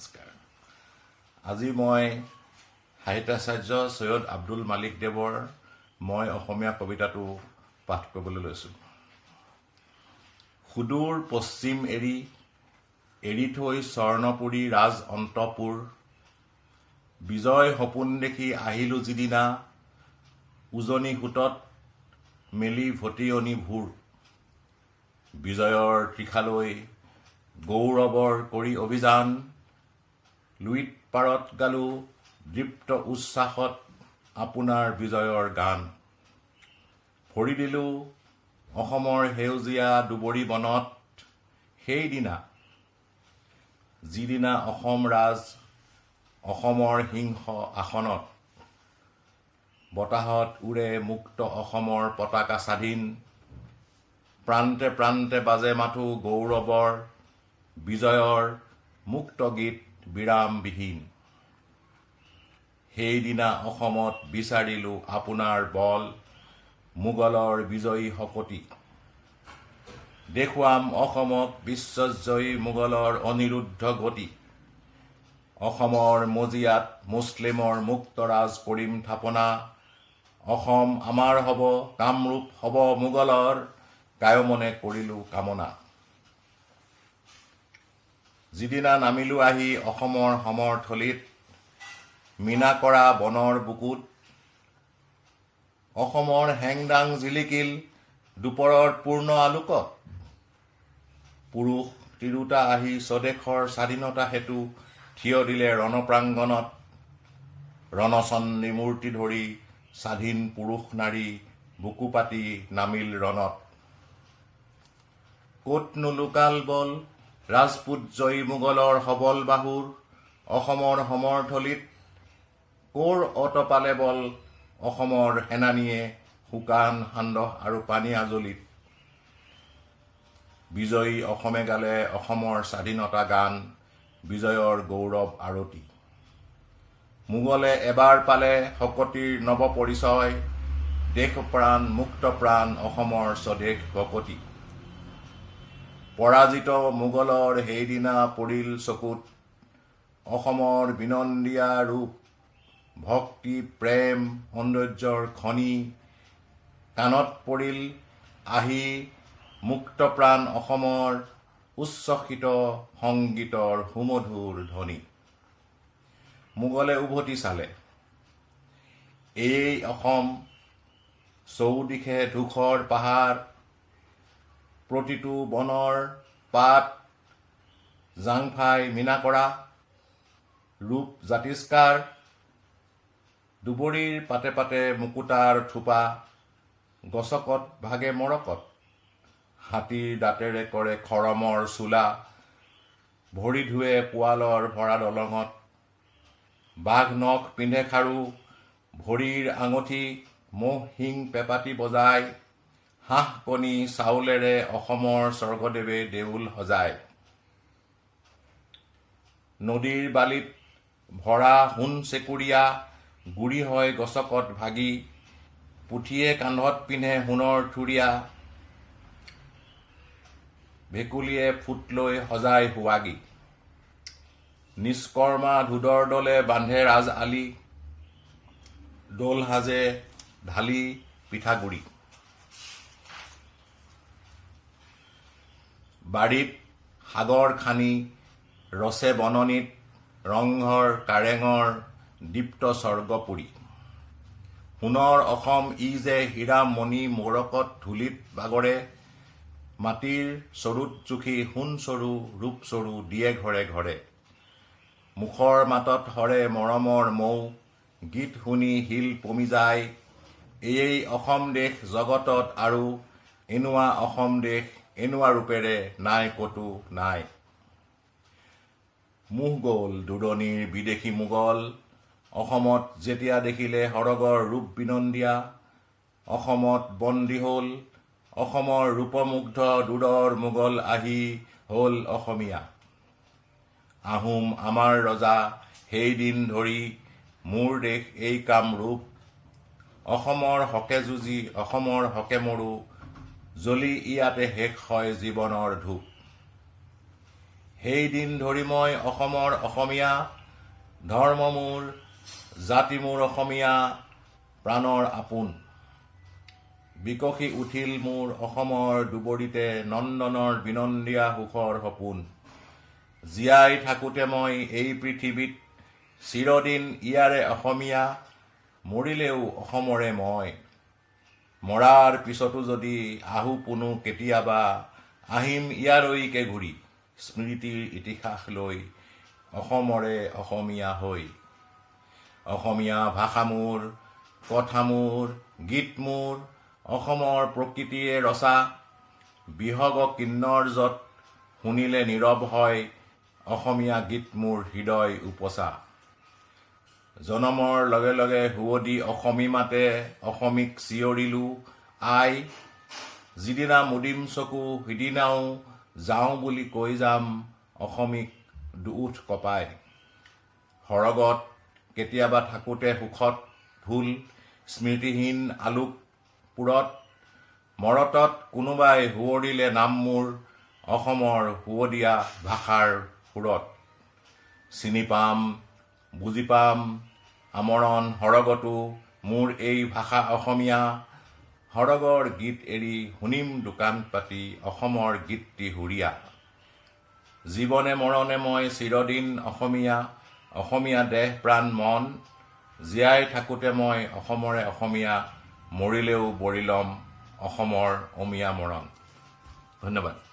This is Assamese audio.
নমস্কাৰ। আজি মই সাহিত্যাচাৰ্য সৈয়দ আব্দুল মালিক দেৱৰ মই অসমীয়া কবিতাটো পাঠ কৰিবলৈ লৈছোঁ। সুদূৰ পশ্চিম এৰি থৈ স্বৰ্ণপুৰী ৰাজ অন্তপুৰ, বিজয় সপোন দেখি আহিলোঁ যিদিনা, উজনি সোঁতত মেলি ভটিয়নি ভোৰ, বিজয়ৰ ত্ৰিশালৈ গৌৰৱৰ কৰি অভিযান, লুইত পাৰত গালো দৃপ্ত উচ্ছ্বাসত আপোনাৰ বিজয়ৰ গান। ভৰি দিলোঁ অসমৰ সেউজীয়া দুবৰি বনত, সেইদিনা যিদিনা অসম ৰাজ অসমৰ সিংহ আসনত, বতাহত উৰে মুক্ত অসমৰ পতাকা স্বাধীন, প্ৰান্তে প্ৰান্তে বাজে মাথো গৌৰৱৰ বিজয়ৰ মুক্ত গীত বিৰামবিহীন। সেইদিনা অসমত বিচাৰিলোঁ আপোনাৰ বল, মোগলৰ বিজয়ী শকতি, দেখুৱাম অসমক বিশ্বজয়ী মোগলৰ অনিৰুদ্ধ গতি। অসমৰ মজিয়াত মুছলিমৰ মুক্তৰাজ কৰিম থাপনা, অসম আমাৰ হ'ব কামৰূপ হ'ব মোগলৰ, কায়মনে কৰিলোঁ কামনা। যিদিনা নামিলোঁ আহি অসমৰ সমৰথলীত, মীনা কৰা বনৰ বুকুত, অসমৰ হেংদাং জিলিকিল দুপৰত পূৰ্ণ আলোকত। পুৰুষ তিৰোতা আহি স্বদেশৰ স্বাধীনতা হেতু থিয় দিলে ৰণপ্ৰাংগণত, ৰণচণ্ডী মূৰ্তি ধৰি স্বাধীন পুৰুষ নাৰী বুকু পাতি নামিল ৰণত। ক'তনো লুকাল বল ৰাজপুত জয়ী মোগলৰ সবল বাহুৰ, অসমৰ সমৰথলীত ক'ৰ অতপালে বল অসমৰ সেনানীয়ে শুকান সান্দহ আৰু পানী আজলিত। বিজয়ী অসমে গালে অসমৰ স্বাধীনতা গান, বিজয়ৰ গৌৰৱ আৰতি। মোগলে এবাৰ পালে শকতিৰ নৱ পৰিচয়, দেশপ্ৰাণ মুক্ত প্ৰাণ অসমৰ স্বদেশ ভকতি। পৰাজিত মোগলৰ সেইদিনা পৰিল চকুত, অসমৰ বিনন্দীয়া ৰূপ, ভক্তি প্ৰেম সৌন্দৰ্যৰ খনি, কাণত পৰিল আহি মুক্তপ্ৰাণ অসমৰ উচ্ছ্বসিত সংগীতৰ সুমধুৰ ধ্বনি। মোগলে উভতি চালে এই অসম, চৌদিশে ধূসৰ পাহাৰ, প্ৰতিটো বনৰ পাত জাংফাই মীনা কৰা, ৰূপ জাতিষ্কাৰ, দুবৰিৰ পাতে পাতে মুকুতাৰ থোপা, গছকত ভাগে মৰকত, হাতীৰ দাঁতেৰে কৰে খৰমৰ চোলা, ভৰি ধুৱে পোৱালৰ ভৰা দলঙত, বাঘ নখ পিন্ধে খাৰু, ভৰিৰ আঙঠি মহ শিং পেপাতি বজায়, হাঁহ কণী চাউলেৰে অসমৰ স্বৰ্গদেৱে দেউল সজায়। নদীৰ বালিত ভৰা সোণ চেকুৰীয়া, গুৰি হয় গছকত ভাগি, পুঠিয়ে কান্ধত পিন্ধে সোণৰ থুৰীয়া, ভেকুলীয়ে ফুট লৈ সজাই সুৱাগি। নিষ্কৰ্মা ধুদৰ দলে বান্ধে ৰাজ আলি, দোল সাজে ঢালি পিঠাগুৰি। বাৰীত সাগৰ খানি ৰচে বননিত, ৰংঘৰ কাৰেঙৰ দীপ্ত স্বৰ্গপুৰী। সোণৰ অসম ই যে হীৰা মণি মূৰকত ধূলিত বাগৰে, মাটিৰ চৰুত জুখি সোণ চৰু ৰূপ চৰু দিয়ে ঘৰে ঘৰে। মুখৰ মাতত হৰে মৰমৰ মৌ, গীত শুনি শিল পমি যায়, এয়েই অসম দেশ জগতত আৰু এনোৱা অসম দেশ এনোৱা ৰূপেৰে নাই কতো নাই। মোহ গ'ল দূৰণিৰ বিদেশী মোগল, অসমত যেতিয়া দেখিলে সৰগৰ ৰূপ বিনন্দীয়া, অসমত বন্দী হ'ল অসমৰ ৰূপমুগ্ধ দূৰৰ মোগল আহি হ'ল অসমীয়া। আহোম আমাৰ ৰজা সেইদিন ধৰি, মোৰ দেশ এই কামৰূপ, অসমৰ হকে যুঁজি অসমৰ হকে মৰো, জ্বলি ইয়াতে শেষ হয় জীৱনৰ ধূপ। সেই দিন ধৰি মই অসমৰ অসমীয়া, ধৰ্ম মোৰ, জাতি মোৰ অসমীয়া, প্ৰাণৰ আপোন। বিকশি উঠিল মোৰ অসমৰ দুবৰিতে নন্দনৰ বিনন্দীয়া সুখৰ সপোন। জীয়াই থাকোঁতে মই এই পৃথিৱীত চিৰদিন ইয়াৰে অসমীয়া, মৰিলেও অসমৰে মই। মৰাৰ পিছতো যদি আহোঁ পুনো কেতিয়াবা, আহিম ইয়ালৈকে ঘূৰি, স্মৃতিৰ ইতিহাস লৈ, অসমৰে অসমীয়া হৈ। অসমীয়া ভাষা মোৰ, কথা মোৰ, গীত মোৰ, অসমৰ প্ৰকৃতিয়ে ৰচা। বিহগ কিন্নৰ য'ত শুনিলে নীৰৱ হয়, অসমীয়া গীত মোৰ হৃদয় উপচা। জনমৰ লগে লগে সুৱদী অসমী মাতে, অসমীক চিঞৰিলোঁ আই। যিদিনা মুদিম চকু সিদিনাও যাওঁ বুলি কৈ যাম, অসমীক দুউঠ কপাই। সৰগত কেতিয়াবা থাকোঁতে সুখত ভুল, স্মৃতিহীন আলোকপুৰত, মৰতত কোনোবাই সুঁৱৰিলে নাম মোৰ, অসমৰ সুৱদীয়া ভাষাৰ সুৰত। চিনি পাম, বুজি পাম, আমৰণ সৰগতো মোৰ এই ভাষা অসমীয়া। সৰগৰ গীত এৰি শুনিম দোকান পাতি, অসমৰ গীতটি সুৰীয়া। জীৱনে মৰণে মই চিৰদিন অসমীয়া, অসমীয়া দেহ প্ৰাণ মন। জীয়াই থাকোঁতে মই অসমৰে অসমীয়া, মৰিলেও বৰি ল'ম অসমৰ অমিয়া মৰণ। ধন্যবাদ।